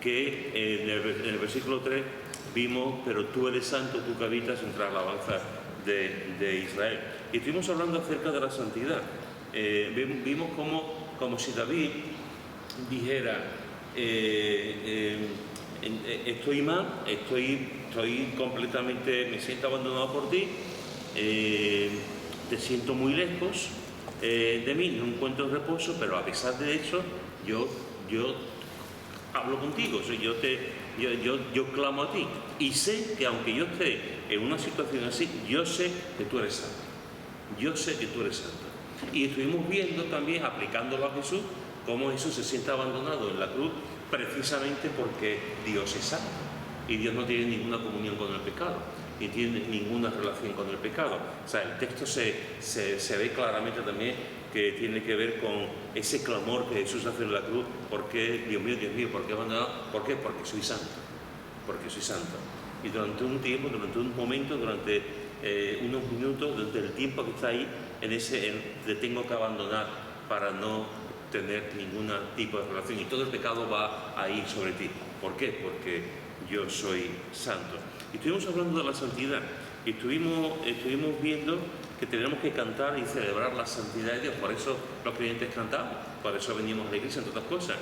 que en el versículo 3 vimos, pero tú eres santo, tú que habitas entre la alabanza de Israel. Y estuvimos hablando acerca de la santidad. Vimos como si David dijera, estoy mal, estoy completamente, me siento abandonado por ti, te siento muy lejos de mí, no encuentro reposo, pero a pesar de eso, yo hablo contigo, o sea, yo clamo a ti, y sé que aunque yo esté en una situación así, yo sé que tú eres santo, yo sé que tú eres santo. Y estuvimos viendo también, aplicándolo a Jesús, cómo Jesús se siente abandonado en la cruz precisamente porque Dios es santo y Dios no tiene ninguna comunión con el pecado, ni tiene ninguna relación con el pecado. O sea, el texto se ve claramente también que tiene que ver con ese clamor que Jesús hace en la cruz: ¿por qué, Dios mío, por qué abandonado? ¿Por qué? Porque soy santo, porque soy santo. Y durante un tiempo, durante un momento, durante unos minutos, durante el tiempo que está ahí, te tengo que abandonar para no tener ningún tipo de relación, y todo el pecado va a ir sobre ti. ¿Por qué? Porque yo soy santo. Y estuvimos hablando de la santidad, y estuvimos viendo que tenemos que cantar y celebrar la santidad de Dios. Por eso los creyentes cantamos, por eso venimos a la iglesia, entre otras cosas.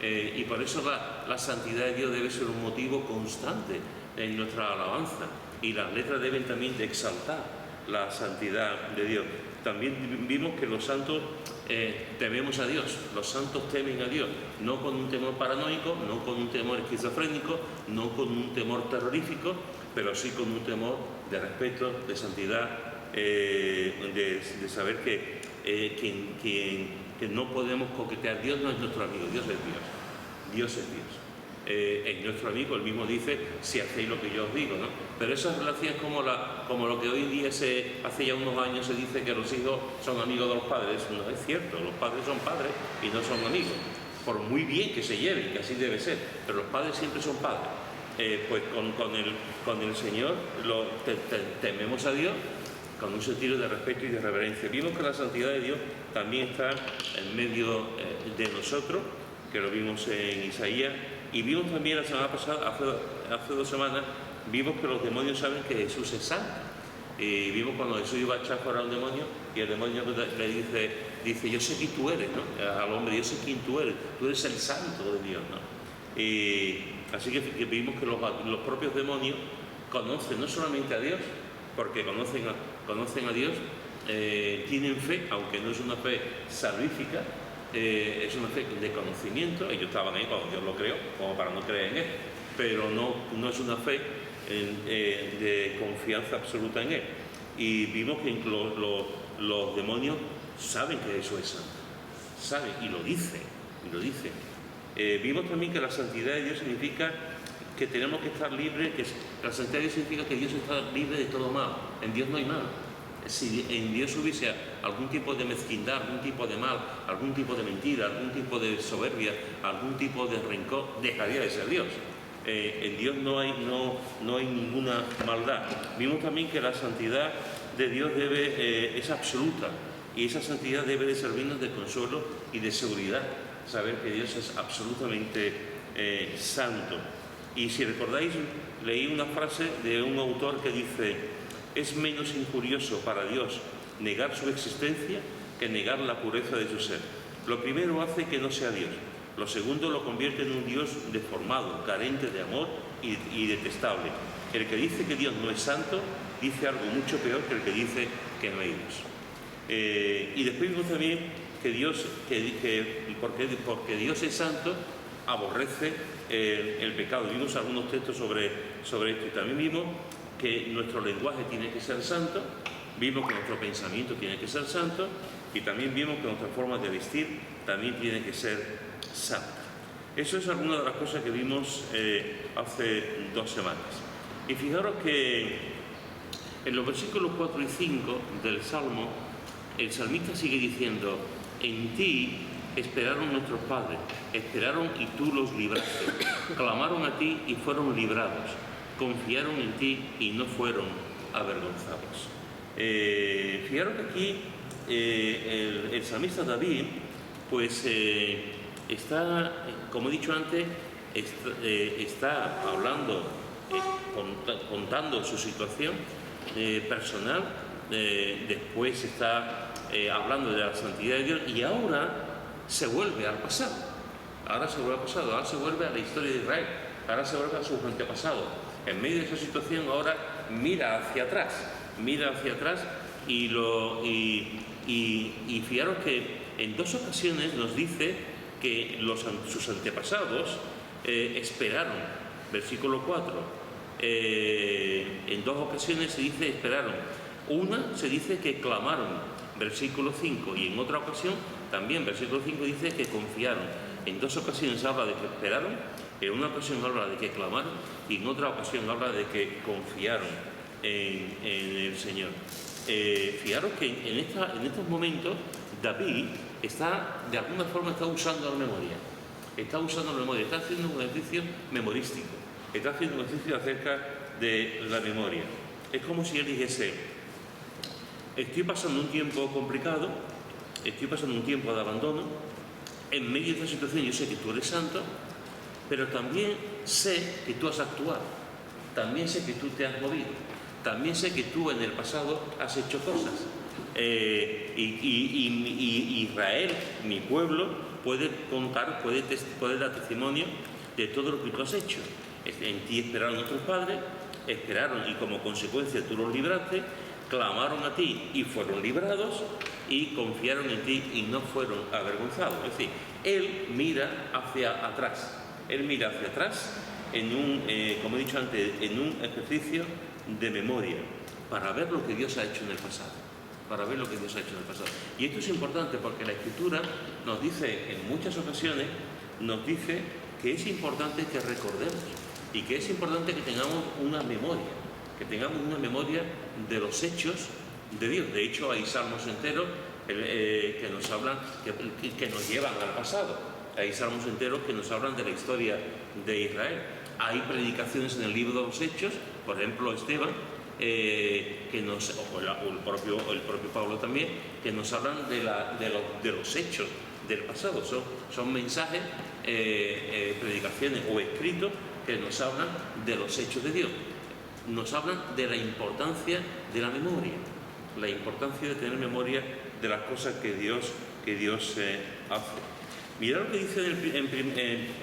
Y por eso la santidad de Dios debe ser un motivo constante en nuestra alabanza, y las letras deben también de exaltar la santidad de Dios. También vimos que los santos tememos a Dios, los santos temen a Dios, no con un temor paranoico, no con un temor esquizofrénico, no con un temor terrorífico, pero sí con un temor de respeto, de santidad, de saber que no podemos coquetear. Dios no es nuestro amigo, Dios es Dios, Dios es Dios. Es nuestro amigo, él mismo dice: si hacéis lo que yo os digo, ¿no? Pero esas relaciones como lo que hoy en día hace ya unos años se dice que los hijos son amigos de los padres. No es cierto, los padres son padres y no son amigos, por muy bien que se lleven, que así debe ser, pero los padres siempre son padres. Pues con el Señor tememos a Dios con un sentido de respeto y de reverencia. Vimos que la santidad de Dios también está en medio de nosotros, que lo vimos en Isaías. Y vimos también la semana pasada, hace 2 semanas, vimos que los demonios saben que Jesús es santo. Y vimos cuando Jesús iba a echar fuera a un demonio, y el demonio le dice: yo sé quién tú eres, ¿no? Al hombre: yo sé quién tú eres el santo de Dios, ¿no? Y así que vimos que los propios demonios conocen no solamente a Dios, porque conocen a Dios, tienen fe, aunque no es una fe salvífica. Es una fe de conocimiento. Ellos estaban ahí cuando Dios lo creó, como para no creer en Él, pero no es una fe de confianza absoluta en Él. Y vimos que los demonios saben que eso es santo, saben y lo dicen. Vimos también que la santidad de Dios significa que tenemos que estar libres, que la santidad de Dios significa que Dios está libre de todo mal. En Dios no hay mal. Si en Dios hubiese algún tipo de mezquindad, algún tipo de mal, algún tipo de mentira, algún tipo de soberbia, algún tipo de rencor, dejaría de ser Dios. En Dios no hay ninguna maldad. Vimos también que la santidad de Dios es absoluta, y esa santidad debe de servirnos de consuelo y de seguridad, saber que Dios es absolutamente santo. Y si recordáis, leí una frase de un autor que dice: es menos injurioso para Dios negar su existencia que negar la pureza de su ser. Lo primero hace que no sea Dios. Lo segundo lo convierte en un Dios deformado, carente de amor y detestable. El que dice que Dios no es santo dice algo mucho peor que el que dice que no hay Dios. Y después vimos también que porque Dios es santo, aborrece el pecado. Vimos algunos textos sobre esto, y también vimos que nuestro lenguaje tiene que ser santo, vimos que nuestro pensamiento tiene que ser santo, y también vimos que nuestra forma de vestir también tiene que ser santa. Eso es alguna de las cosas que vimos hace 2 semanas. Y fijaros que en los versículos 4 y 5 del Salmo, el salmista sigue diciendo: en ti esperaron nuestros padres, esperaron y tú los libraste, clamaron a ti y fueron librados, confiaron en ti y no fueron avergonzados. Fijaros que aquí el salmista David, pues está, como he dicho antes, está hablando, contando su situación personal, después está hablando de la santidad de Dios, y ahora se vuelve al pasado. Ahora se vuelve a la historia de Israel, ahora se vuelve a sus antepasados. En medio de esa situación ahora mira hacia atrás y fijaros que en 2 ocasiones nos dice que sus antepasados esperaron, versículo 4, en 2 ocasiones se dice esperaron, una se dice que clamaron, versículo 5, y en otra ocasión también, versículo 5, dice que confiaron. En 2 ocasiones habla de que esperaron, en una ocasión habla de que clamaron y en otra ocasión habla de que confiaron en el Señor. Fijaros que en estos momentos David de alguna forma está usando la memoria, está haciendo un ejercicio memorístico, está haciendo un ejercicio acerca de la memoria. Es como si él dijese: estoy pasando un tiempo complicado, estoy pasando un tiempo de abandono, en medio de esta situación yo sé que tú eres santo, pero también sé que tú has actuado, también sé que tú te has movido, también sé que tú en el pasado has hecho cosas. Y Israel, mi pueblo, puede contar, puede dar testimonio de todo lo que tú has hecho. En ti esperaron nuestros padres, esperaron y como consecuencia tú los libraste, clamaron a ti y fueron librados, y confiaron en ti y no fueron avergonzados. Es decir, él mira hacia atrás, como he dicho antes, en un ejercicio de memoria, para ver lo que Dios ha hecho en el pasado. Y esto es importante porque la Escritura nos dice, en muchas ocasiones, nos dice que es importante que recordemos y que es importante que tengamos una memoria, de los hechos de Dios. De hecho, hay salmos enteros que nos hablan, que nos llevan al pasado. Hay salmos enteros que nos hablan de la historia de Israel. Hay predicaciones en el libro de los Hechos, por ejemplo, Esteban, o el propio Pablo también, que nos hablan de los hechos del pasado. Son mensajes, predicaciones o escritos que nos hablan de los hechos de Dios. Nos hablan de la importancia de la memoria, la importancia de tener memoria de las cosas que Dios hace. Mirad lo que dice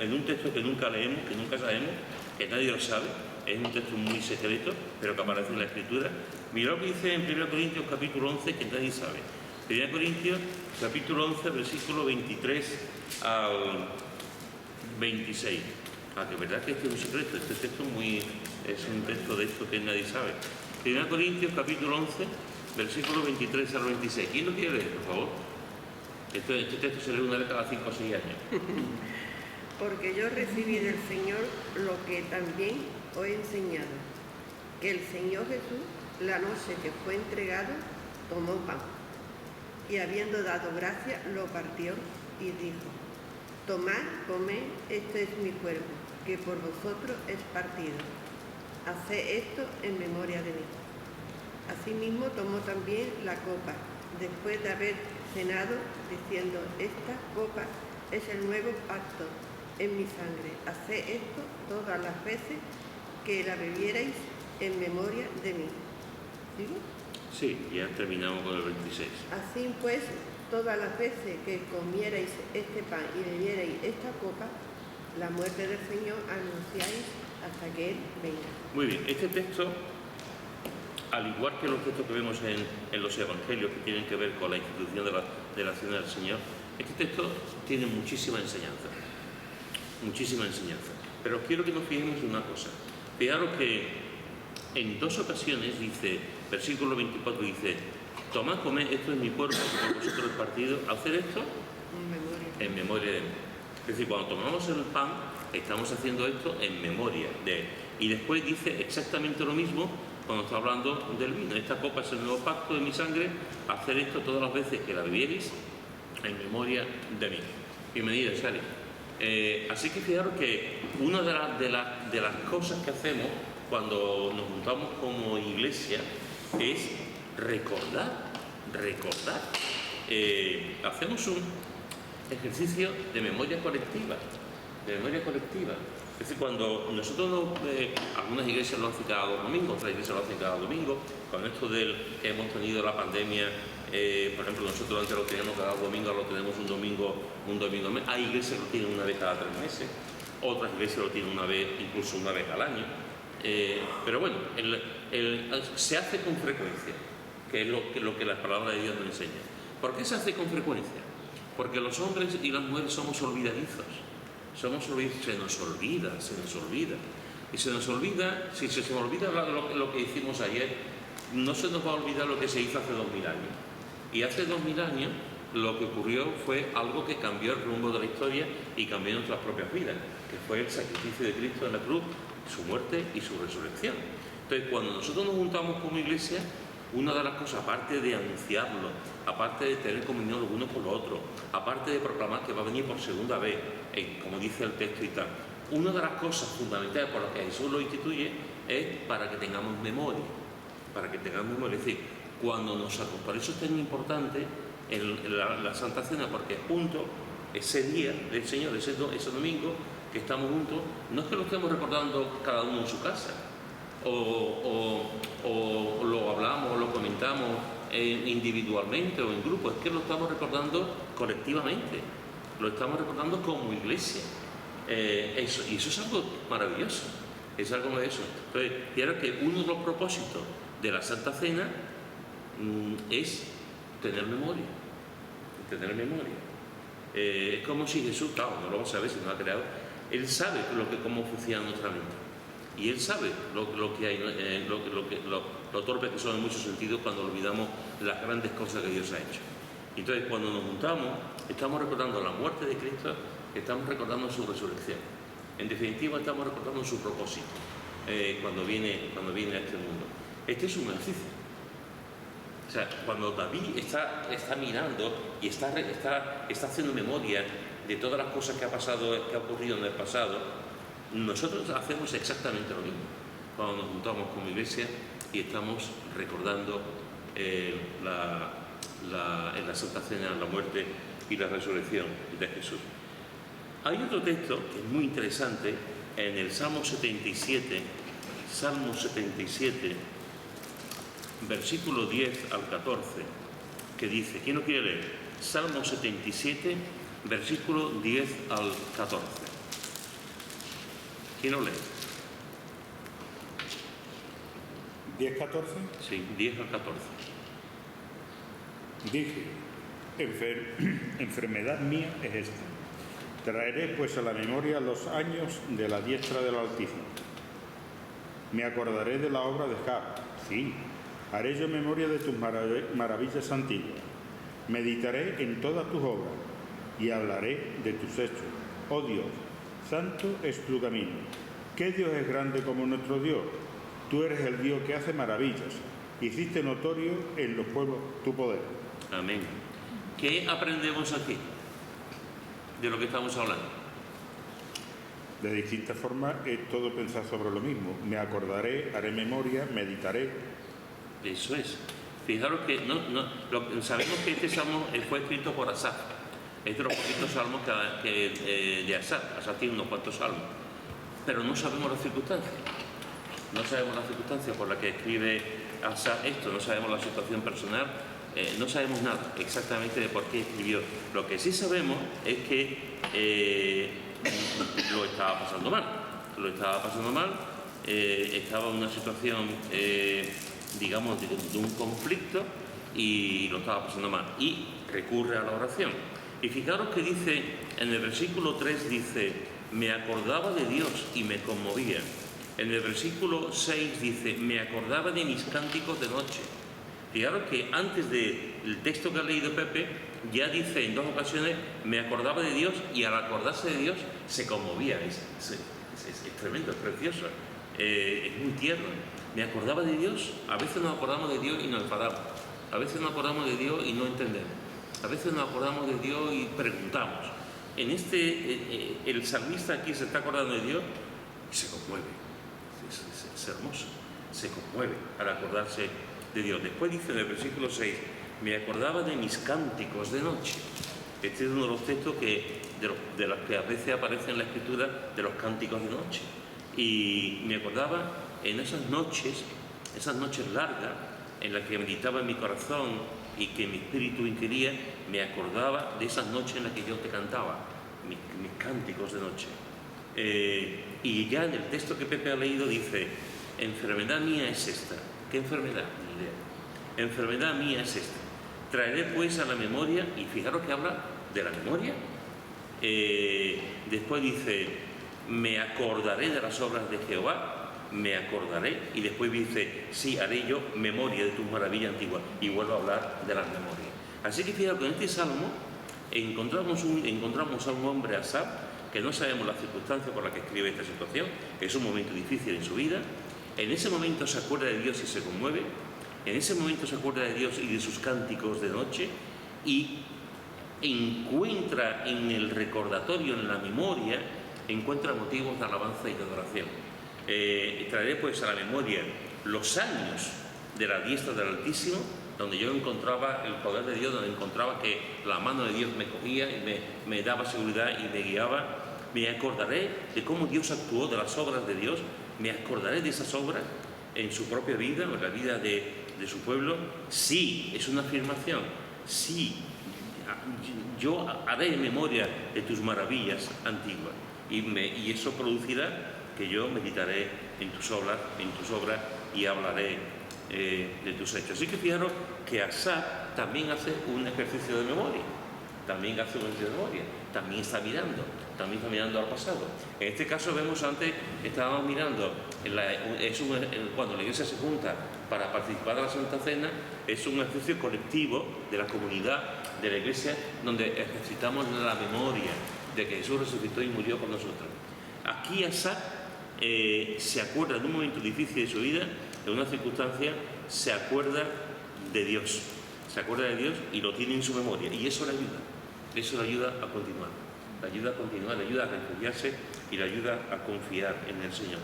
en un texto que nunca leemos, que nunca sabemos, que nadie lo sabe. Es un texto muy secreto, pero que aparece en la Escritura. Mirad lo que dice en 1 Corintios capítulo 11, que nadie sabe. 1 Corintios capítulo 11, versículo 23 al 26. Que verdad que este es un secreto, este texto es un texto de esto que nadie sabe. 1 Corintios capítulo 11, versículo 23 al 26. ¿Quién lo quiere leer, por favor? Este texto se lee una vez cada 5 o 6 años. Porque yo recibí del Señor lo que también os he enseñado, que el Señor Jesús, la noche que fue entregado, tomó pan, y habiendo dado gracias, lo partió y dijo: tomad, comed, este es mi cuerpo, que por vosotros es partido. Haced esto en memoria de mí. Asimismo tomó también la copa, después de haber cenado, diciendo: esta copa es el nuevo pacto en mi sangre. Haced esto todas las veces que la bebierais en memoria de mí. ¿Digo? Sí, ya terminamos con el 26. Así pues, todas las veces que comierais este pan y bebierais esta copa, la muerte del Señor anunciáis hasta que Él venga. Muy bien, este texto, al igual que los textos que vemos en los evangelios que tienen que ver con la institución de la cena del Señor, este texto tiene muchísima enseñanza. Pero quiero que nos fijemos en una cosa. Fijaros que en 2 ocasiones dice, versículo 24 dice: tomad, comed, esto es mi cuerpo, que por vosotros es partido. Hacer esto en memoria de mí. Es decir, cuando tomamos el pan, estamos haciendo esto en memoria de él. Y después dice exactamente lo mismo cuando está hablando del vino. Esta copa es el nuevo pacto de mi sangre. Hacer esto todas las veces que la bebierais en memoria de mí. Bienvenida, Sari. Así que fijaros que una de las cosas que hacemos cuando nos juntamos como iglesia es recordar. Hacemos un ejercicio de memoria colectiva. Es decir, cuando nosotros, algunas iglesias lo hacen cada 2 domingos, otras iglesias lo hacen cada domingo, con esto del que hemos tenido la pandemia, por ejemplo, nosotros antes lo teníamos cada domingo, ahora lo tenemos un domingo al mes. Hay iglesias que lo tienen una vez cada 3 meses, otras iglesias lo tienen una vez, incluso una vez al año. Pero bueno, se hace con frecuencia, que es lo que la palabra de Dios nos enseña. ¿Por qué se hace con frecuencia? Porque los hombres y las mujeres somos olvidadizos. Se nos olvida. Y se nos olvida, si se nos olvida lo que hicimos ayer, no se nos va a olvidar lo que se hizo hace 2000 años. Y hace 2000 años lo que ocurrió fue algo que cambió el rumbo de la historia y cambió nuestras propias vidas, que fue el sacrificio de Cristo en la cruz, su muerte y su resurrección. Entonces, cuando nosotros nos juntamos como iglesia, una de las cosas, aparte de anunciarlo, aparte de tener comunión los unos con los otros, aparte de proclamar que va a venir por segunda vez, como dice el texto y tal, una de las cosas fundamentales por las que Jesús lo instituye es para que tengamos memoria. Es decir, cuando por eso es tan importante la Santa Cena, porque juntos, ese día del Señor, ese domingo que estamos juntos, no es que lo estemos recordando cada uno en su casa, o lo hablamos o lo comentamos individualmente o en grupo, es que lo estamos recordando colectivamente, lo estamos recordando como iglesia. Y eso es algo maravilloso, es algo maravilloso. Entonces, quiero que uno de los propósitos de la Santa Cena es tener memoria. Es como si Jesús, claro, no lo vamos a saber si no lo ha creado, Él sabe cómo funciona nuestra mente. Y Él sabe lo que hay, lo torpe que son en muchos sentidos cuando olvidamos las grandes cosas que Dios ha hecho. Entonces, cuando nos juntamos, estamos recordando la muerte de Cristo, estamos recordando su resurrección. En definitiva, estamos recordando su propósito cuando viene a este mundo. Este es un ejercicio. O sea, cuando David está mirando y está haciendo memoria de todas las cosas que ha ocurrido en el pasado, nosotros hacemos exactamente lo mismo cuando nos juntamos como iglesia y estamos recordando en la Santa Cena la muerte y la resurrección de Jesús. Hay otro texto que es muy interesante en el Salmo 77, versículo 10 al 14, que dice, ¿quién lo quiere leer? Salmo 77, versículo 10 al 14. ¿Quién lo lee? ¿10, 14? Sí, 10 al 14. Dije, enfermedad mía es esta. Traeré pues a la memoria los años de la diestra del Altísimo. Me acordaré de la obra de Jab, sí. Haré yo memoria de tus maravillas antiguas. Meditaré en todas tus obras y hablaré de tus hechos. Oh Dios, santo es tu camino. ¿Qué Dios es grande como nuestro Dios? Tú eres el Dios que hace maravillas. Hiciste notorio en los pueblos tu poder. Amén. ¿Qué aprendemos aquí de lo que estamos hablando? De distintas formas es todo pensar sobre lo mismo. Me acordaré, haré memoria, meditaré. Eso es. Fijaros que sabemos que este salmo fue escrito por Asaf. Es de los poquitos salmos de Asaf. Asaf tiene unos cuantos salmos. Pero no sabemos las circunstancias. No sabemos las circunstancias por las que escribe Asaf esto. No sabemos la situación personal. No sabemos nada exactamente de por qué escribió. Lo que sí sabemos es que lo estaba pasando mal. Estaba en una situación, digamos, de un conflicto y lo estaba pasando mal. Y recurre a la oración. Y fijaros que dice, en el versículo 3 dice, me acordaba de Dios y me conmovía. En el versículo 6 dice, me acordaba de mis cánticos de noche. Fijaros que antes del texto que ha leído Pepe, ya dice en 2 ocasiones, me acordaba de Dios, y al acordarse de Dios se conmovía. Es tremendo, es precioso, es muy tierno. Me acordaba de Dios. A veces nos acordamos de Dios y nos enfadamos. A veces nos acordamos de Dios y no entendemos. A veces nos acordamos de Dios y preguntamos. En el salmista aquí se está acordando de Dios y se conmueve. Es hermoso. Se conmueve al acordarse de Dios. Después dice en el versículo 6, me acordaba de mis cánticos de noche. Este es uno de los textos de los que a veces aparece en la Escritura de los cánticos de noche. Y me acordaba en esas noches largas, en las que meditaba en mi corazón y que mi espíritu inquiría, me acordaba de esas noches en las que yo te cantaba, mis cánticos de noche. Y ya en el texto que Pepe ha leído dice: enfermedad mía es esta. ¿Qué enfermedad? Ni idea. Enfermedad mía es esta. Traeré pues a la memoria, y fijaros que habla de la memoria. Después dice: me acordaré de las obras de Jehová, me acordaré, y después dice: sí, haré yo memoria de tus maravillas antiguas, y vuelvo a hablar de las memorias. Así que fijaros que en este salmo encontramos a un hombre, Asaf, que no sabemos las circunstancias por las que escribe esta situación. Es un momento difícil en su vida. En ese momento se acuerda de Dios y se conmueve. En ese momento se acuerda de Dios y de sus cánticos de noche, y encuentra en el recordatorio, en la memoria, encuentra motivos de alabanza y de adoración. Traeré pues a la memoria los años de la diestra del Altísimo, donde yo encontraba el poder de Dios, donde encontraba que la mano de Dios me cogía y me daba seguridad y me guiaba. Me acordaré de cómo Dios actuó, de las obras de Dios. Me acordaré de esas obras en su propia vida, en la vida de su pueblo. Sí, es una afirmación. Sí, yo haré memoria de tus maravillas antiguas, y eso producirá que yo meditaré en tus obras y hablaré de tus hechos. Así que fijaros que Asaf también hace un ejercicio de memoria, también está mirando al pasado. En este caso vemos, antes estábamos mirando, cuando la iglesia se junta para participar de la Santa Cena, es un ejercicio colectivo de la comunidad de la iglesia, donde ejercitamos la memoria de que Jesús resucitó y murió por nosotros. Aquí Asaf se acuerda de un momento difícil de su vida, de una circunstancia, se acuerda de Dios, y lo tiene en su memoria, y eso le ayuda a continuar, le ayuda a refugiarse y le ayuda a confiar en el Señor.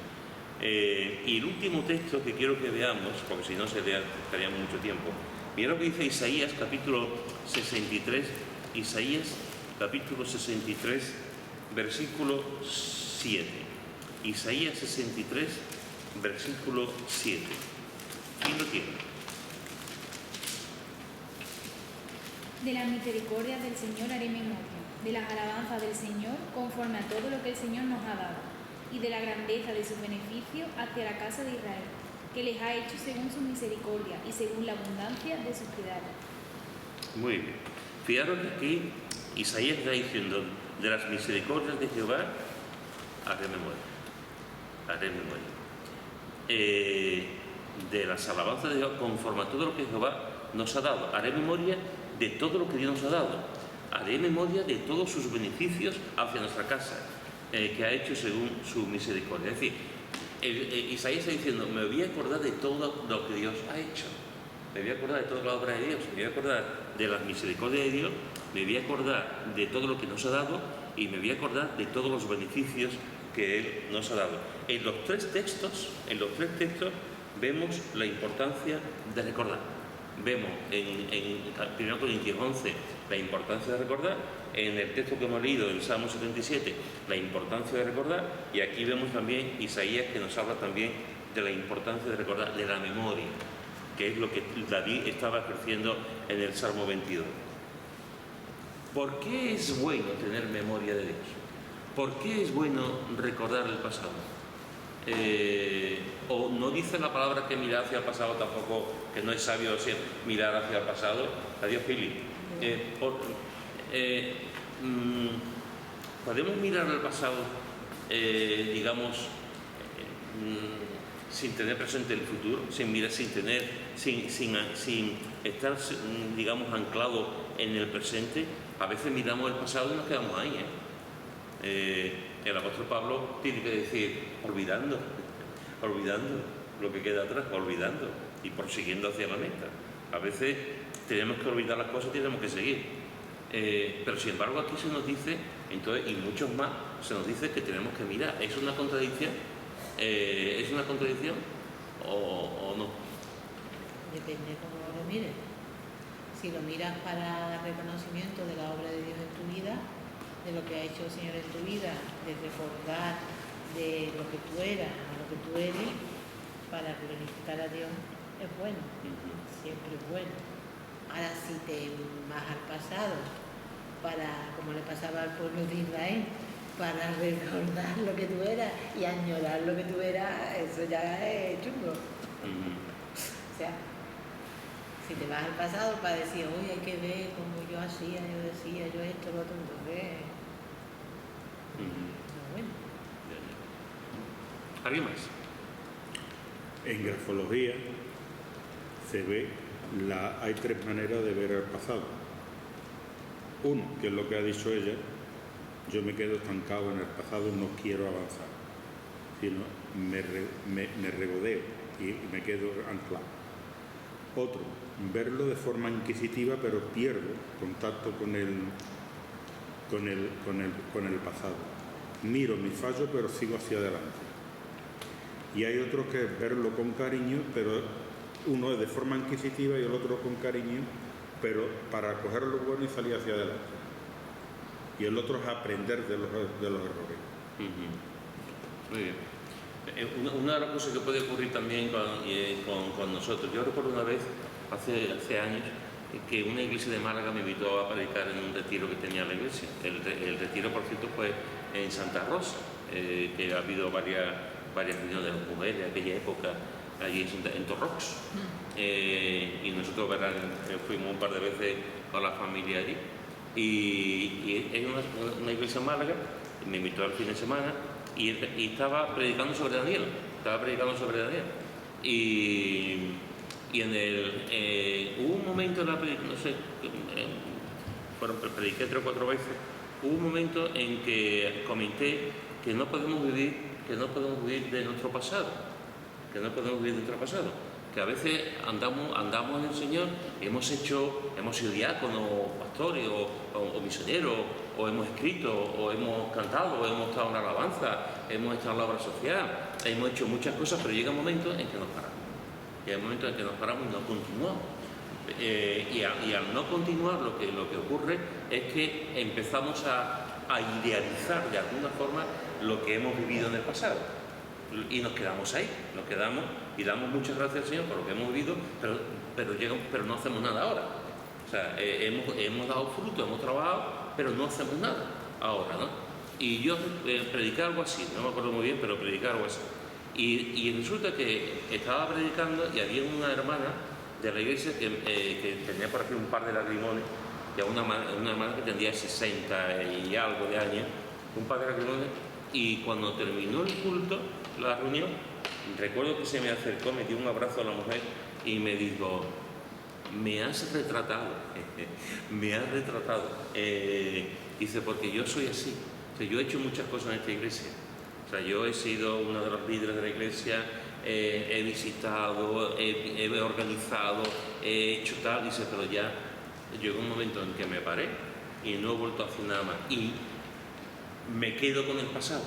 Y el último texto que quiero que veamos, porque si no estaríamos mucho tiempo, mira lo que dice Isaías capítulo 63, Isaías capítulo 63, versículo 7. Isaías 63, versículo 7. ¿Quién lo tiene? De las misericordias del Señor haré memoria, de las alabanzas del Señor conforme a todo lo que el Señor nos ha dado, y de la grandeza de sus beneficios hacia la casa de Israel, que les ha hecho según su misericordia y según la abundancia de sus piedades. Muy bien. Fijaros que aquí Isaías está diciendo: de las misericordias de Jehová haré memoria. De las alabanzas de Dios conforme a todo lo que Jehová nos ha dado. Haré memoria de todo lo que Dios nos ha dado. Haré memoria de todos sus beneficios hacia nuestra casa, que ha hecho según su misericordia. Es decir, Isaías está diciendo: me voy a acordar de todo lo que Dios ha hecho. Me voy a acordar de toda la obra de Dios. Me voy a acordar de las misericordias de Dios. Me voy a acordar de todo lo que nos ha dado, y me voy a acordar de todos los beneficios que Él nos ha dado. En los tres textos vemos la importancia de recordar. Vemos en 1 Corintios 11 la importancia de recordar, en el texto que hemos leído, el Salmo 77, la importancia de recordar, y aquí vemos también Isaías, que nos habla también de la importancia de recordar, de la memoria, que es lo que David estaba ejerciendo en el Salmo 22. ¿Por qué es bueno tener memoria de Dios? ¿Por qué es bueno recordar el pasado? O no dice la palabra que mirar hacia el pasado tampoco, que no es sabio mirar hacia el pasado. Adiós, Pili. Podemos mirar al pasado, sin tener presente el futuro, sin estar, anclado en el presente. A veces miramos el pasado y nos quedamos ahí. El apóstol Pablo tiene que decir: olvidando lo que queda atrás, olvidando y prosiguiendo hacia la meta. A veces tenemos que olvidar las cosas y tenemos que seguir. Pero sin embargo aquí se nos dice, entonces, y muchos más, se nos dice que tenemos que mirar. ¿Es una contradicción? ¿Es una contradicción o no? Depende cómo lo mires. si lo miras para reconocimiento de la obra de Dios en tu vida, de lo que ha hecho el Señor en tu vida, de recordar de lo que tú eras a lo que tú eres, para glorificar a Dios, es bueno, siempre es bueno. Ahora, si te vas al pasado, como le pasaba al pueblo de Israel, para recordar lo que tú eras y añorar lo que tú eras, eso ya es chungo. O sea, si te vas al pasado para decir, oye, hay que ver cómo yo hacía, yo decía, yo esto, lo otro, entonces, bueno. ¿Alguien más? En grafología se ve, hay tres maneras de ver el pasado. Uno, que es lo que ha dicho ella, yo me quedo estancado en el pasado, no quiero avanzar, sino me regodeo y me quedo anclado. Otro, verlo de forma inquisitiva, pero pierdo contacto con el pasado. Miro mi fallo, pero sigo hacia adelante. Y hay otro que es verlo con cariño, pero uno es de forma inquisitiva y el otro con cariño, pero para coger lo bueno y salir hacia adelante. Y el otro es aprender de los errores. Muy bien. Una de las cosas que puede ocurrir también con nosotros, yo recuerdo una vez, hace años, que una iglesia de Málaga me invitó a predicar en un retiro que tenía la iglesia. El retiro, por cierto, fue en Santa Rosa, que ha habido varias reuniones de las mujeres de aquella época, allí en Torrox. Y nosotros fuimos un par de veces con la familia allí. Y es una iglesia en Málaga, me invitó al fin de semana y estaba predicando sobre Daniel. Y hubo un momento en la predicación, no sé, prediqué 3 o 4 veces, hubo un momento en que comenté que no podemos vivir de nuestro pasado, que a veces andamos en el Señor, hemos sido diáconos, pastores o misioneros, o hemos escrito, o hemos cantado, o hemos estado en la alabanza, hemos estado en la obra social, hemos hecho muchas cosas, pero llega un momento en que nos paramos. Llega un momento en que nos paramos y no continuamos. Y al no continuar, lo que ocurre es que empezamos a idealizar de alguna forma lo que hemos vivido en el pasado. Y nos quedamos ahí, y damos muchas gracias al Señor por lo que hemos vivido, pero no hacemos nada ahora. O sea, hemos dado fruto, hemos trabajado, pero no hacemos nada ahora, ¿no? Y yo prediqué algo así, no me acuerdo muy bien, pero prediqué algo así. Y resulta que estaba predicando y había una hermana de la iglesia que tenía por aquí un par de lagrimones, y una hermana que tendría 60 y algo de años, un par de lagrimones, y cuando terminó el culto, la reunión, recuerdo que se me acercó, me dio un abrazo a la mujer y me dijo, me has retratado, dice, porque yo soy así, o sea, yo he hecho muchas cosas en esta iglesia, o sea, yo he sido uno de los líderes de la iglesia, he visitado, he organizado, he hecho tal, dice, pero ya llegó un momento en que me paré y no he vuelto a hacer nada más, y me quedo con el pasado.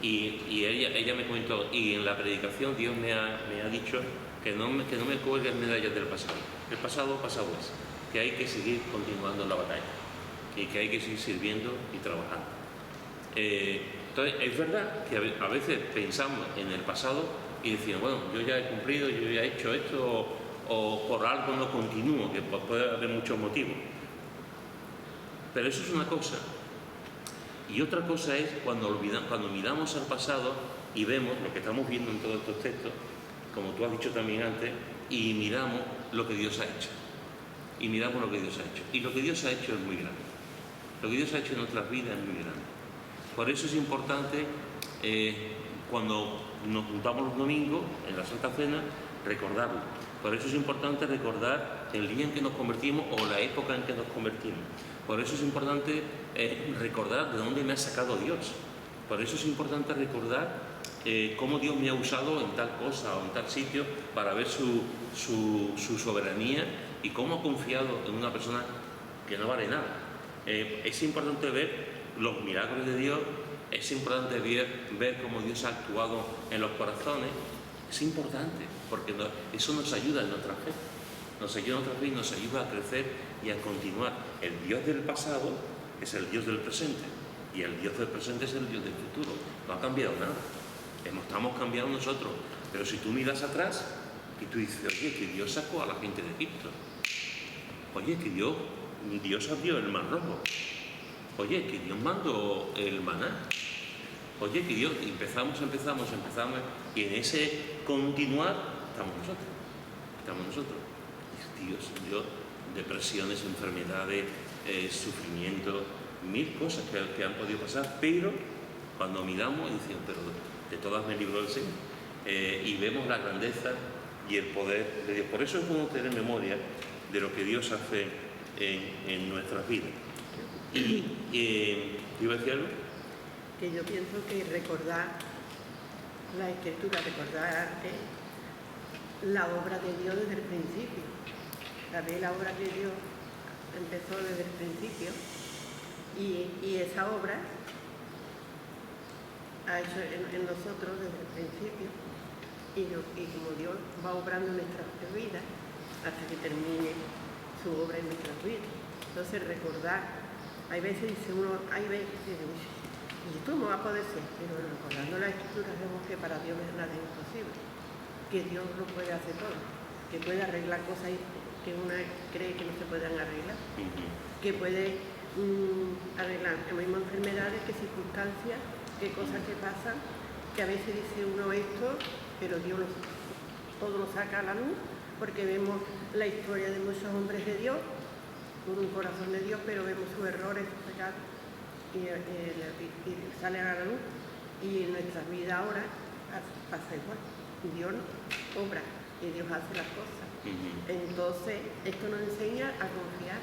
Y ella me comentó, y en la predicación Dios me ha dicho que no me cuelgue medallas del pasado. El pasado es, que hay que seguir continuando la batalla y que hay que seguir sirviendo y trabajando. Entonces, es verdad que a veces pensamos en el pasado y decimos, bueno, yo ya he cumplido, yo ya he hecho esto, o por algo no continúo, que puede haber muchos motivos. Pero eso es una cosa. Y otra cosa es cuando miramos al pasado y vemos lo que estamos viendo en todos estos textos, como tú has dicho también antes, y miramos lo que Dios ha hecho. Y lo que Dios ha hecho es muy grande. Lo que Dios ha hecho en nuestras vidas es muy grande. Por eso es importante, cuando nos juntamos los domingos en la Santa Cena, recordarlo. Por eso es importante recordar el día en que nos convertimos o la época en que nos convertimos. Por eso es importante recordar de dónde me ha sacado Dios. Por eso es importante recordar cómo Dios me ha usado en tal cosa o en tal sitio para ver su soberanía y cómo ha confiado en una persona que no vale nada. Es importante ver los milagros de Dios, es importante ver cómo Dios ha actuado en los corazones. Es importante porque eso nos ayuda en nuestra fe. nos ayuda a nuestra vida y nos ayuda a crecer y a continuar. El Dios del pasado es el Dios del presente y el Dios del presente es el Dios del futuro. No ha cambiado nada. Estamos cambiando nosotros. Pero si tú miras atrás y tú dices, oye, que Dios sacó a la gente de Egipto. Oye, que Dios abrió el Mar Rojo. Oye, que Dios mandó el maná. Oye, que Dios, empezamos, y en ese continuar estamos nosotros. Dios, depresiones, enfermedades, sufrimiento, mil cosas que han podido pasar, pero cuando miramos y decimos, pero de todas me libró el Señor, y vemos la grandeza y el poder de Dios. Por eso es bueno tener memoria de lo que Dios hace en nuestras vidas. Y ¿iba a decir algo? Que yo pienso que recordar la Escritura, recordar la obra de Dios desde el principio. Saber la obra que Dios empezó desde el principio y esa obra ha hecho en nosotros desde el principio y como Dios va obrando en nuestras vidas hasta que termine su obra en nuestras vidas. Entonces recordar, hay veces dice uno, y esto no va a poder ser, pero recordando la Escritura vemos que para Dios nada es imposible, que Dios lo puede hacer todo, que puede arreglar cosas que uno cree que no se pueden arreglar, que puede arreglar mismas enfermedades, que circunstancias, que cosas que pasan, que a veces dice uno esto, pero Dios todo lo saca a la luz, porque vemos la historia de muchos hombres de Dios, con un corazón de Dios, pero vemos sus errores, sus pecados, y salen a la luz. Y en nuestra vida ahora pasa igual. Dios obra y Dios hace las cosas. Entonces, esto nos enseña a confiar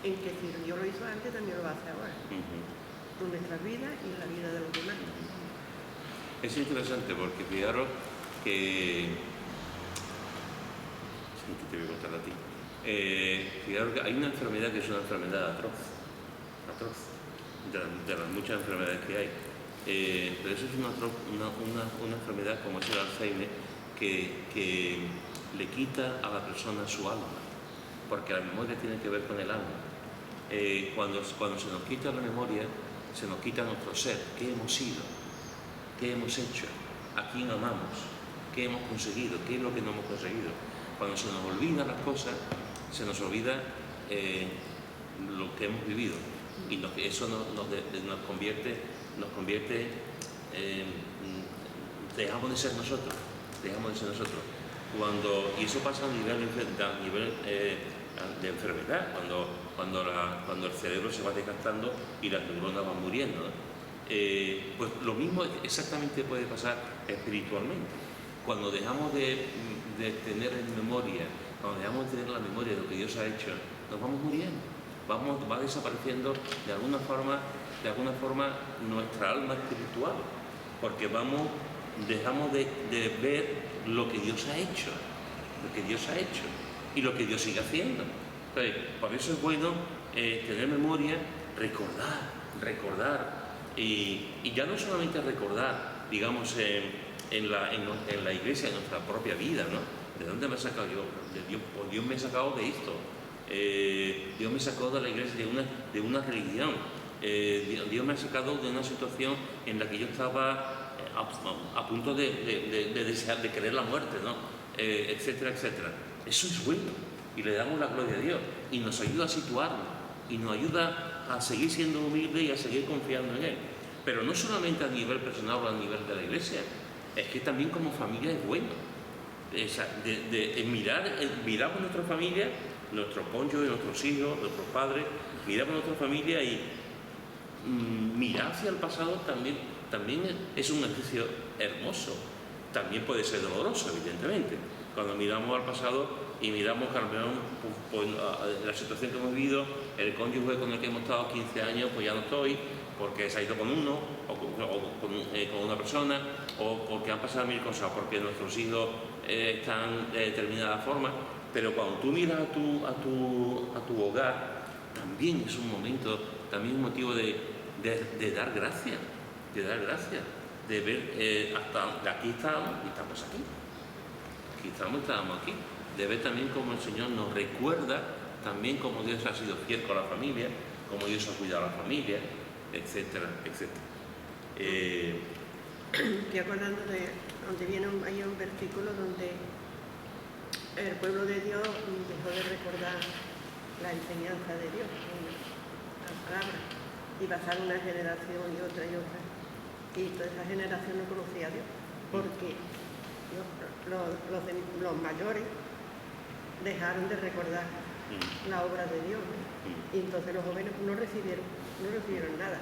en que si Dios lo hizo antes, también lo va a hacer ahora. En nuestras vidas y en la vida de los demás. Es interesante porque fijaros que... Sí, que te voy a contar a ti. Fijaros que hay una enfermedad que es una enfermedad atroz, de las muchas enfermedades que hay. Pero eso es una enfermedad como es el Alzheimer que le quita a la persona su alma, porque la memoria tiene que ver con el alma. Cuando se nos quita la memoria, se nos quita nuestro ser, qué hemos sido, qué hemos hecho, a quién amamos, qué hemos conseguido, qué es lo que no hemos conseguido. Cuando se nos olvidan las cosas, se nos olvida lo que hemos vivido y eso nos convierte dejamos de ser nosotros. Y eso pasa a nivel de enfermedad, cuando el cerebro se va desgastando y las neuronas van muriendo, ¿no? Pues lo mismo exactamente puede pasar espiritualmente. Cuando dejamos de tener en memoria, cuando dejamos de tener la memoria de lo que Dios ha hecho, nos vamos muriendo, va desapareciendo de alguna forma nuestra alma espiritual, porque dejamos de ver lo que Dios ha hecho, y lo que Dios sigue haciendo. Entonces, por eso es bueno tener memoria, recordar, y ya no solamente recordar, digamos, en la iglesia, en nuestra propia vida, ¿no? ¿De dónde me he sacado yo? De Dios, pues Dios me ha sacado de esto. Dios me sacó de la iglesia, de una religión. Dios me ha sacado de una situación en la que yo estaba a punto de desear, de querer la muerte, ¿no? Etcétera, etcétera. Eso es bueno y le damos la gloria a Dios y nos ayuda a situarnos y nos ayuda a seguir siendo humildes y a seguir confiando en Él. Pero no solamente a nivel personal o a nivel de la iglesia, es que también como familia es bueno. Miramos nuestra familia, nuestros cónyuges, nuestros hijos, nuestros padres, miramos nuestra familia y mirar hacia el pasado también es un ejercicio hermoso. También puede ser doloroso, evidentemente. Cuando miramos al pasado y miramos que a lo mejor la situación que hemos vivido, el cónyuge con el que hemos estado 15 años, pues ya no estoy, porque se ha ido con uno, o con una persona, o porque han pasado mil cosas, porque nuestros hijos están de determinada forma. Pero cuando tú miras a tu hogar, también es un momento, también un motivo de dar gracias, de ver hasta aquí estábamos y estamos aquí. Aquí estábamos aquí. de ver también cómo el Señor nos recuerda también cómo Dios ha sido fiel con la familia, cómo Dios ha cuidado a la familia, etcétera, etcétera. Estoy acordando de donde hay un versículo donde el pueblo de Dios dejó de recordar la enseñanza de Dios, la palabra, y pasaron una generación y otra, y toda esa generación no conocía a Dios, porque los mayores dejaron de recordar la obra de Dios, ¿no? Y entonces los jóvenes no recibieron nada.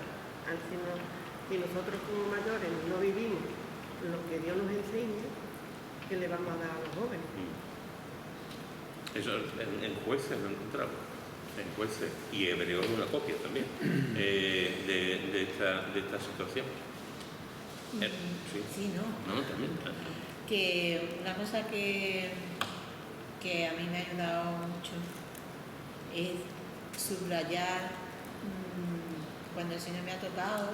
Si nosotros como mayores no vivimos lo que Dios nos enseña, ¿qué le vamos a dar a los jóvenes? Eso en Jueces lo encontramos, en Jueces, y Hebreos es una copia también de esta situación. Sí, ¿no? No, también. Que una cosa que a mí me ha ayudado mucho es subrayar cuando el Señor me ha tocado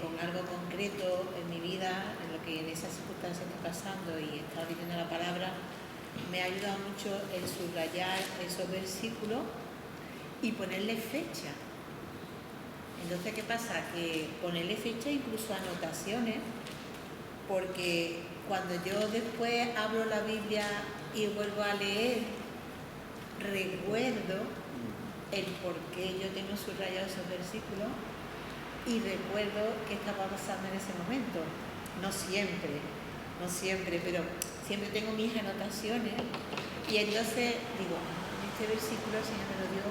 con algo concreto en mi vida, en lo que en esas circunstancias está pasando y está viviendo la palabra, me ha ayudado mucho el subrayar esos versículos y ponerle fecha. Entonces, ¿qué pasa? Que ponerle fecha, incluso anotaciones, porque cuando yo después abro la Biblia y vuelvo a leer, recuerdo el por qué yo tengo subrayados esos versículos y recuerdo qué estaba pasando en ese momento. No siempre, pero siempre tengo mis anotaciones y entonces digo, este versículo el Señor me lo dio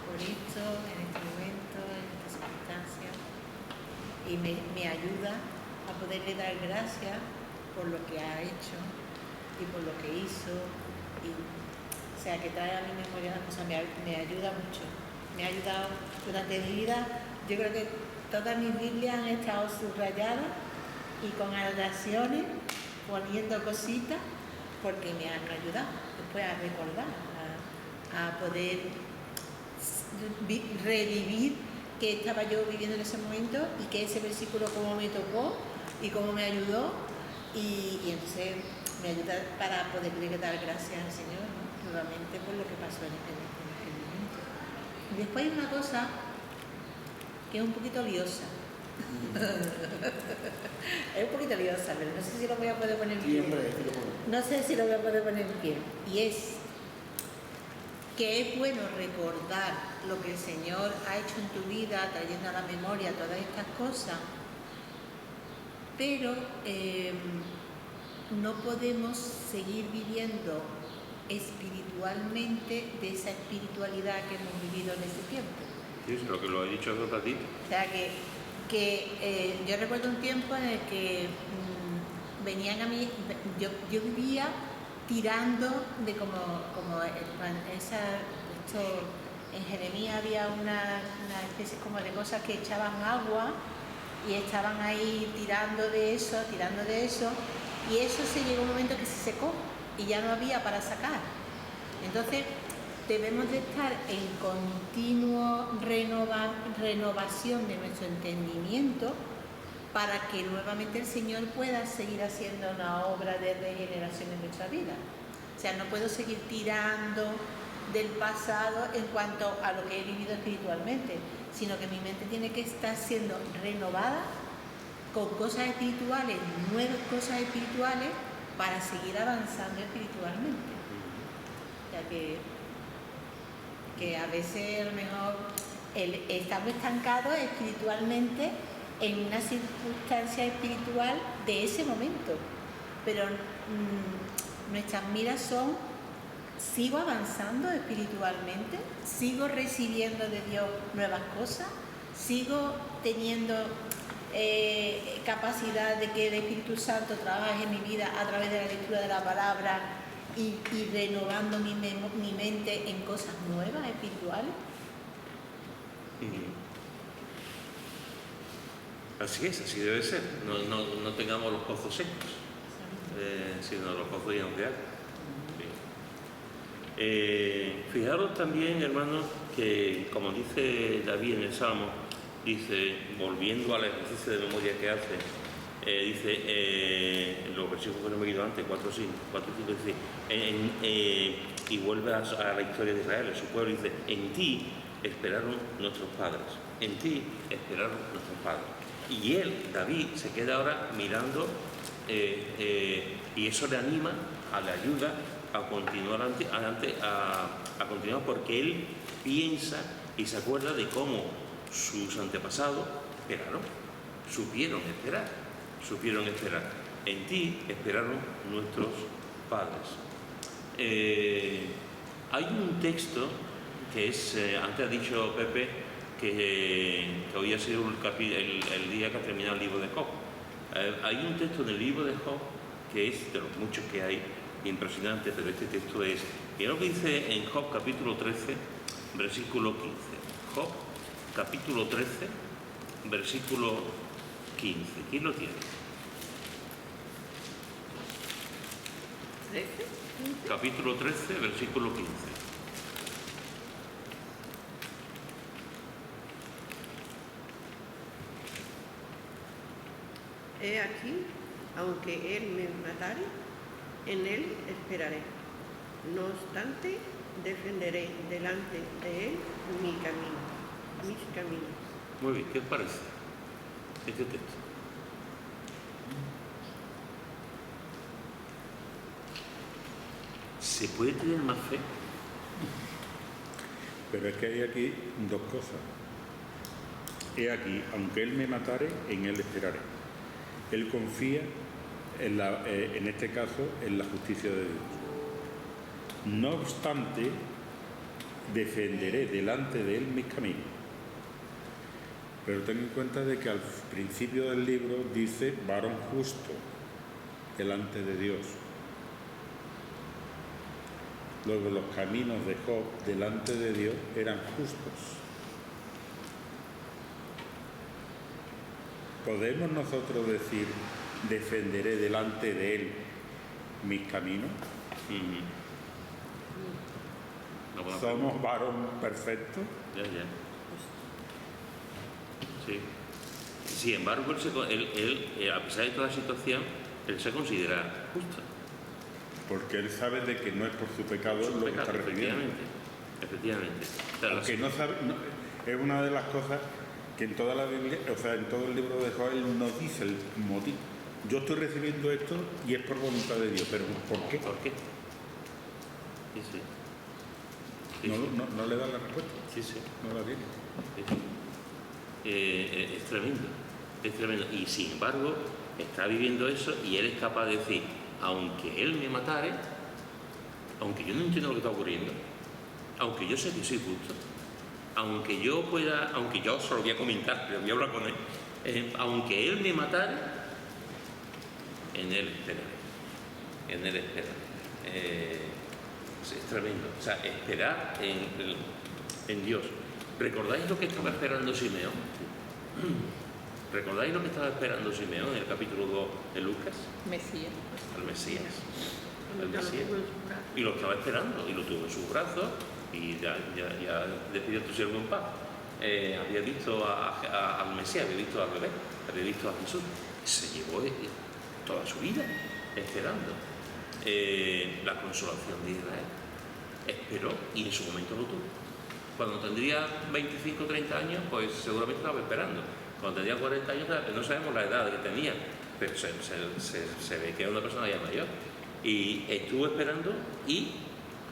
por esto, en este momento, en esta circunstancia, y me ayuda a poderle dar gracias por lo que ha hecho y por lo que hizo, o sea, que trae a mi memoria, o sea, me ayuda mucho, me ha ayudado durante mi vida. Yo creo que todas mis Biblias han estado subrayadas y con anotaciones, poniendo cositas, porque me han ayudado después a recordar, a poder revivir que estaba yo viviendo en ese momento y que ese versículo cómo me tocó y cómo me ayudó, y entonces me ayuda para poderle dar gracias al Señor, ¿no? Nuevamente por lo que pasó en aquel momento. Y después hay una cosa que es un poquito liosa. Es un poquito liosa, pero no sé si lo voy a poder poner bien. No sé si lo voy a poder poner bien. Y es que es bueno recordar lo que el Señor ha hecho en tu vida, trayendo a la memoria todas estas cosas, pero no podemos seguir viviendo espiritualmente de esa espiritualidad que hemos vivido en ese tiempo. Sí, es lo que lo he dicho hace un ratito. O sea, que yo recuerdo un tiempo en el que venían a mí, yo vivía tirando de en Jeremías había una especie como de cosas que echaban agua y estaban ahí tirando de eso, y eso se llegó un momento que se secó y ya no había para sacar. Entonces debemos de estar en continua renovación de nuestro entendimiento para que nuevamente el Señor pueda seguir haciendo una obra de regeneración en nuestra vida. O sea, no puedo seguir tirando del pasado en cuanto a lo que he vivido espiritualmente, sino que mi mente tiene que estar siendo renovada con cosas espirituales, nuevas cosas espirituales, para seguir avanzando espiritualmente. O sea que a veces a lo mejor estamos estancados espiritualmente en una circunstancia espiritual de ese momento, pero nuestras miras son: sigo avanzando espiritualmente, sigo recibiendo de Dios nuevas cosas, sigo teniendo capacidad de que el Espíritu Santo trabaje en mi vida a través de la lectura de la palabra y renovando mi mente en cosas nuevas espirituales. Así es, así debe ser. No tengamos los pozos secos, sino los pozos llenos de agua. Fijaros también, hermanos, que como dice David en el Salmo, dice, volviendo al ejercicio de memoria que hace, dice, en los versículos que no hemos leído antes, 4 y 5, dice, y vuelve a la historia de Israel, su pueblo, dice, en ti esperaron nuestros padres, en ti esperaron nuestros padres. Y él, David, se queda ahora mirando y eso le anima, le ayuda a continuar adelante, a continuar, porque él piensa y se acuerda de cómo sus antepasados esperaron, supieron esperar. En ti esperaron nuestros padres. Hay un texto que es, antes ha dicho Pepe que hoy ha sido el día que ha terminado el libro de Job. Hay un texto en el libro de Job que es de los muchos que hay, impresionante, pero este texto es, mira lo que dice en Job capítulo 13, versículo 15. Job capítulo 13, versículo 15. ¿Quién lo tiene? 13. Capítulo 13, versículo 15. He aquí, aunque él me matare, en él esperaré. No obstante, defenderé delante de él mis caminos. Muy bien, ¿qué os parece este texto? ¿Se puede tener más fe? Pero es que hay aquí dos cosas. He aquí, aunque él me matare, en él esperaré. Él confía, en este caso, en la justicia de Dios. No obstante, defenderé delante de él mis caminos. Pero ten en cuenta de que al principio del libro dice varón justo delante de Dios. Luego los caminos de Job delante de Dios eran justos. ¿Podemos nosotros decir defenderé delante de él mis caminos? ¿Somos varón perfecto? Ya. Sí. Sin embargo, él, a pesar de toda la situación, él se considera justo. Porque él sabe de que no es por su pecado lo que está recibiendo. Efectivamente. Aunque no sabe, es una de las cosas que en toda la Biblia, o sea, en todo el libro de Job, él nos dice el motivo. Yo estoy recibiendo esto y es por voluntad de Dios, pero ¿por qué? ¿Por qué? Sí. No le da la respuesta. Sí. No la tiene. Es tremendo. Y sin embargo, está viviendo eso y él es capaz de decir, aunque él me matare, aunque yo no entiendo lo que está ocurriendo, aunque yo sé que soy justo, aunque yo se lo voy a comentar, pero voy a hablar con él, aunque él me matare, en él esperaré. Es tremendo. O sea, esperar en Dios. ¿Recordáis lo que estaba esperando Simeón? ¿Recordáis lo que estaba esperando Simeón en el capítulo 2 de Lucas? Mesías. Al Mesías. Y lo estaba esperando, y lo tuvo en sus brazos, y ya decidió tu siervo en paz. Había visto al Mesías, había visto al bebé, había visto a Jesús. Se llevó toda su vida esperando la consolación de Israel. Esperó y en su momento lo tuvo. Cuando tendría 25 o 30 años, pues seguramente estaba esperando. Cuando tenía 40 años, no sabemos la edad que tenía, pero se ve que era una persona ya mayor. Y estuvo esperando y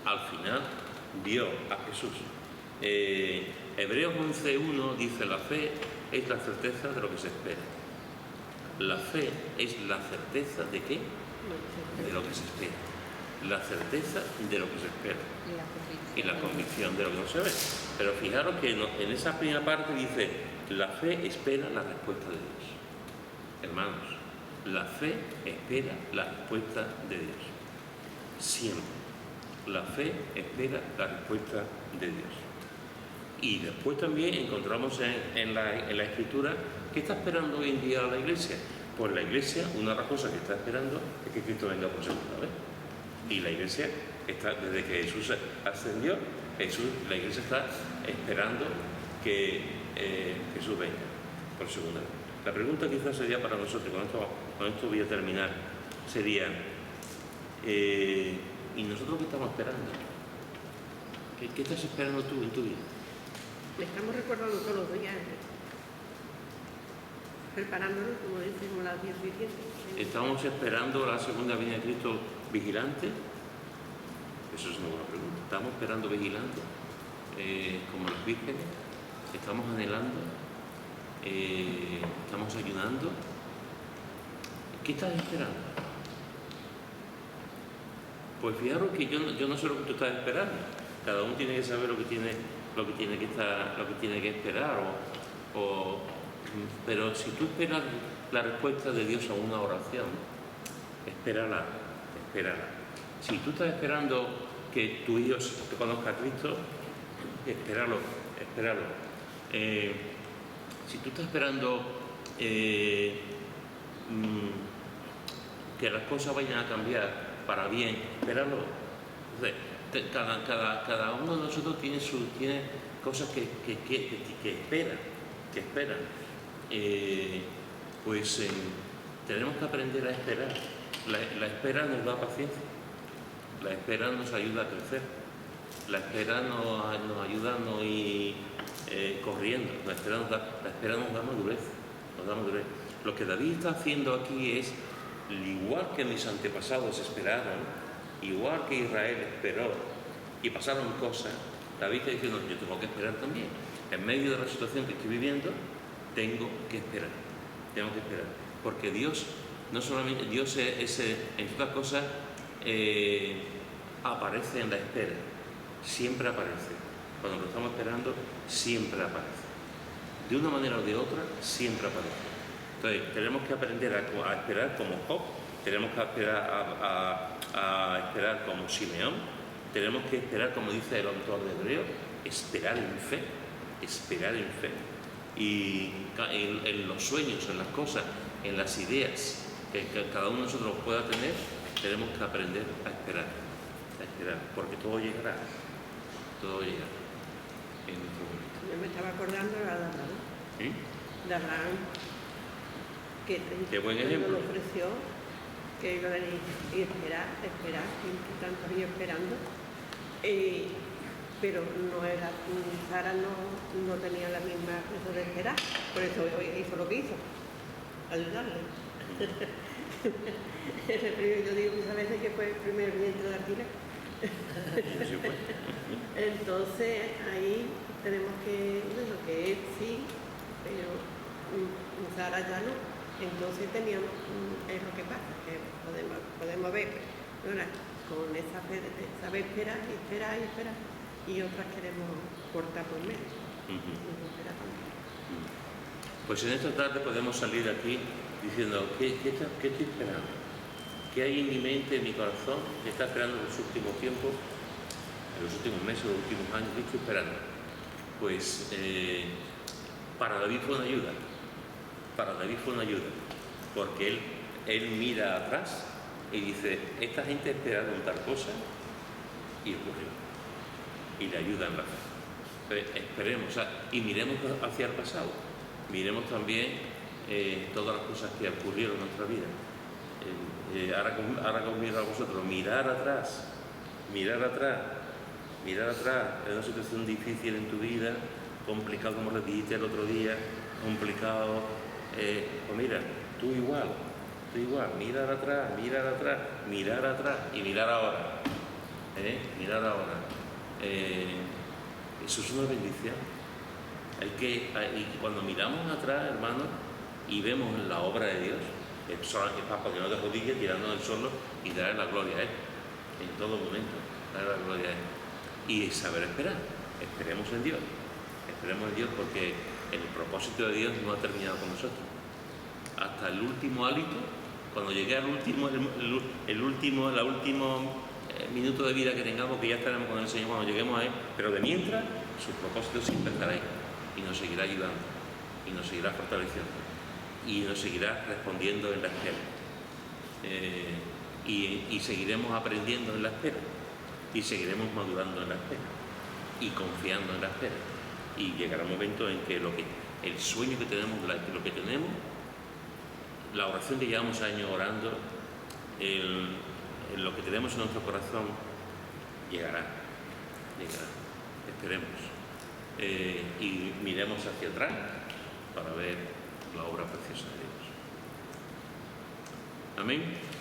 al final vio a Jesús. Hebreos 11:1 dice, la fe es la certeza de lo que se espera. La fe es la certeza de qué? De lo que se espera. La certeza de lo que se espera. Y la convicción de lo que no se ve. Pero fijaros que en esa primera parte dice, la fe espera la respuesta de Dios. Hermanos, la fe espera la respuesta de Dios. Siempre. La fe espera la respuesta de Dios. Y después también encontramos en la Escritura, ¿qué está esperando hoy en día la Iglesia? Pues la Iglesia, una de las cosas que está esperando es que Cristo venga por segunda vez. Y la Iglesia está, desde que Jesús ascendió, la Iglesia está esperando que Jesús venga por segunda vez. La pregunta quizás sería para nosotros, con esto voy a terminar, sería, ¿y nosotros qué estamos esperando? ¿Qué estás esperando tú en tu vida? Le estamos recordando todos los días, preparándonos, como decimos las 10 virgenes. ¿Estamos esperando la segunda venida de Cristo vigilante? Eso es una buena pregunta. ¿Estamos esperando vigilante como las vírgenes? ¿Estamos anhelando? ¿Estamos ayunando? ¿Qué estás esperando? Pues fijaros que yo no sé lo que tú estás esperando. Cada uno tiene que saber lo que tiene que esperar. Pero si tú esperas la respuesta de Dios a una oración, espérala. Si tú estás esperando que tu hijo te conozca a Cristo, espéralo. Si tú estás esperando que las cosas vayan a cambiar para bien, espéralo. Entonces, cada uno de nosotros tiene cosas que esperan. Tenemos que aprender a esperar. La espera nos da paciencia. La espera nos ayuda a crecer. La espera nos ayuda a no ir corriendo. La espera nos da madurez. Lo que David está haciendo aquí es, igual que mis antepasados esperaron, igual que Israel esperó y pasaron cosas, David está diciendo, yo tengo que esperar también. En medio de la situación que estoy viviendo, tengo que esperar. Porque Dios, no solamente, Dios en todas cosas, aparece en la espera. Siempre aparece. Cuando lo estamos esperando, siempre aparece. De una manera o de otra, siempre aparece. Entonces, tenemos que aprender a esperar como Job, tenemos que esperar a esperar como Simeón, tenemos que esperar, como dice el autor de Hebreo, esperar en fe. Y en los sueños, en las cosas, en las ideas que cada uno de nosotros pueda tener, tenemos que aprender a esperar, porque todo llegará en nuestro momento. Yo me estaba acordando de Abraham. ¿Sí? De Abraham, que Qué buen ejemplo. lo ofreció, que iba a venir y esperar, tantos años esperando. Pero no era, Sara no tenía la misma cosa de esperar, por eso hizo lo que hizo, ayudarle. Yo digo muchas veces que fue el primer vientre de alquiler. Sí, pues. Entonces ahí tenemos que, bueno, que él sí, pero Sara ya no. Entonces teníamos, es lo que pasa, que podemos ver, ¿no? Con esa fe de saber esperar, y otras queremos cortar por medio. Pues en esta tarde podemos salir de aquí diciendo, ¿qué estoy esperando? ¿Qué hay en mi mente, en mi corazón, que está esperando en los últimos tiempos, en los últimos meses, en los últimos años? ¿Qué estoy esperando? Pues para David fue una ayuda. Porque él mira atrás y dice, esta gente esperaron tal cosa y ocurrió. Y le ayuda en la fe. Entonces, esperemos, y miremos hacia el pasado. Miremos también todas las cosas que ocurrieron en nuestra vida. Ahora conmigo a vosotros, mirar atrás. Es una situación difícil en tu vida, complicado, como dijiste el otro día, complicado. Pues mira, tú igual, mirar atrás y mirar ahora. Eso es una bendición. Y cuando miramos atrás, hermanos, y vemos la obra de Dios, es para ponernos de rodillas, tirando del suelo y darle la gloria a Él. En todo momento, darle la gloria a Él. Y saber esperar. Esperemos en Dios porque el propósito de Dios no ha terminado con nosotros. Hasta el último hálito, cuando llegue al último minuto de vida que tengamos, que ya estaremos con el Señor cuando lleguemos a Él, pero de mientras, su propósito siempre estará ahí y nos seguirá ayudando y nos seguirá fortaleciendo y nos seguirá respondiendo en la espera. Y seguiremos aprendiendo en la espera y seguiremos madurando en la espera y confiando en la espera. Y llegará un momento en que el sueño que tenemos, lo que tenemos, la oración que llevamos años orando, lo que tenemos en nuestro corazón llegará, esperemos. Y miremos hacia atrás para ver la obra preciosa de Dios. Amén.